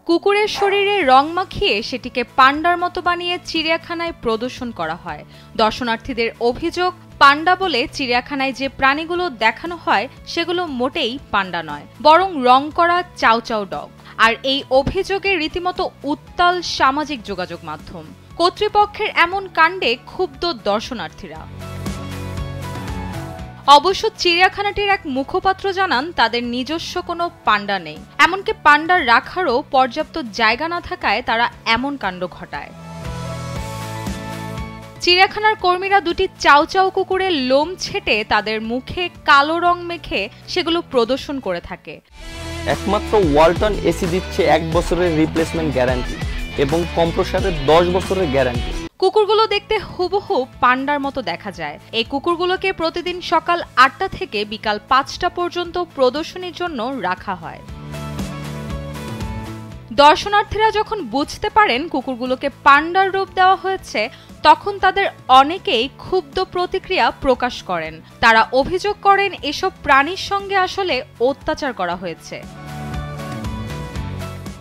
কুকুরের শরীরে রং মাখিয়ে সেটিকে পান্ডার মতো বানিয়ে চিড়িয়াখানায় প্রদর্শন করা হয়। দর্শনার্থীদের অভিযোগ, পান্ডা বলে চিড়িয়াখানায় যে প্রাণীগুলো দেখানো হয় সেগুলো মোটেই পান্ডা নয়, বরং রং করা চাউ চাউ ডগ। আর এই অভিযোগে রীতিমতো উত্তাল সামাজিক যোগাযোগ মাধ্যম। কর্তৃপক্ষের এমন কাণ্ডে ক্ষুব্ধ দর্শনার্থীরা। অবশ্য চিড়িয়াখানাটির এক মুখপাত্র জানান, তাদের নিজস্ব কোনো পান্ডা নেই, এমনকি পান্ডা রাখারও পর্যাপ্ত জায়গা না থাকায় তারা এমন কাণ্ড ঘটায়। চিড়িয়াখানার কর্মীরা দুটি চাউ চাউ কুকুরের লোম ছেটে তাদের মুখে কালো রং মেখে সেগুলো প্রদর্শন করে থাকে। একমাত্র ওয়ালটন এসি দিচ্ছে 1 বছরের রিপ্লেসমেন্ট গ্যারান্টি এবং কম্প্রেসারের 10 বছরের গ্যারান্টি। কুকুরগুলো দেখতে হুবহু পান্ডার মতো দেখা যায়। এই কুকুরগুলোকে প্রতিদিন সকাল 8টা থেকে বিকাল 5টা পর্যন্ত প্রদর্শনীর জন্য রাখা হয়। দর্শনার্থীরা যখন বুঝতে পারেন কুকুরগুলোকে পান্ডার রূপ দেওয়া হয়েছে, তখন তাদের অনেকেই ক্ষুব্ধ প্রতিক্রিয়া প্রকাশ করেন। তারা অভিযোগ করেন এসব প্রাণীর সঙ্গে আসলে অত্যাচার করা হয়েছে।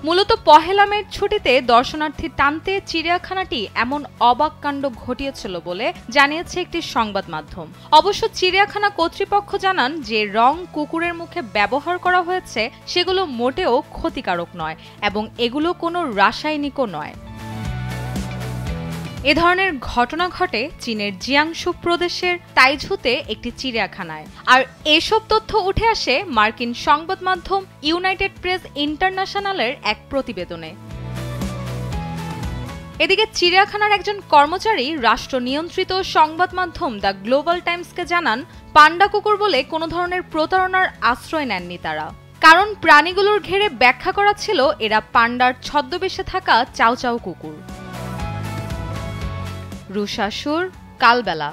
মূলত পহেলা মের ছুটিতে দর্শনার্থী টানতে চিড়িয়াখানাটি এমন অবাক কাণ্ড ঘটিয়েছিল বলে জানিয়েছে একটি সংবাদ মাধ্যম। অবশ্য চিড়িয়াখানা কর্তৃপক্ষ জানান, যে রং কুকুরের মুখে ব্যবহার করা হয়েছে সেগুলো মোটেও ক্ষতিকারক নয় এবং এগুলো কোনো রাসায়নিকও নয়। এ ধরনের ঘটনা ঘটে চীনের জিয়াংশু প্রদেশের তাইঝুতে একটি চিড়িয়াখানায়। আর এসব তথ্য উঠে আসে মার্কিন সংবাদ মাধ্যম ইউনাইটেড প্রেস ইন্টারন্যাশনালের এক প্রতিবেদনে। এদিকে চিড়িয়াখানার একজন কর্মচারী রাষ্ট্র নিয়ন্ত্রিত সংবাদ মাধ্যম দ্য গ্লোবাল টাইমসকে জানান, পান্ডা কুকুর বলে কোনো ধরনের প্রতারণার আশ্রয় নেননি তারা, কারণ প্রাণীগুলোর ঘেরে ব্যাখ্যা করা ছিল এরা পান্ডার ছদ্মবেশে থাকা চাউ চাউ কুকুর। রুশাসুর, কালবেলা।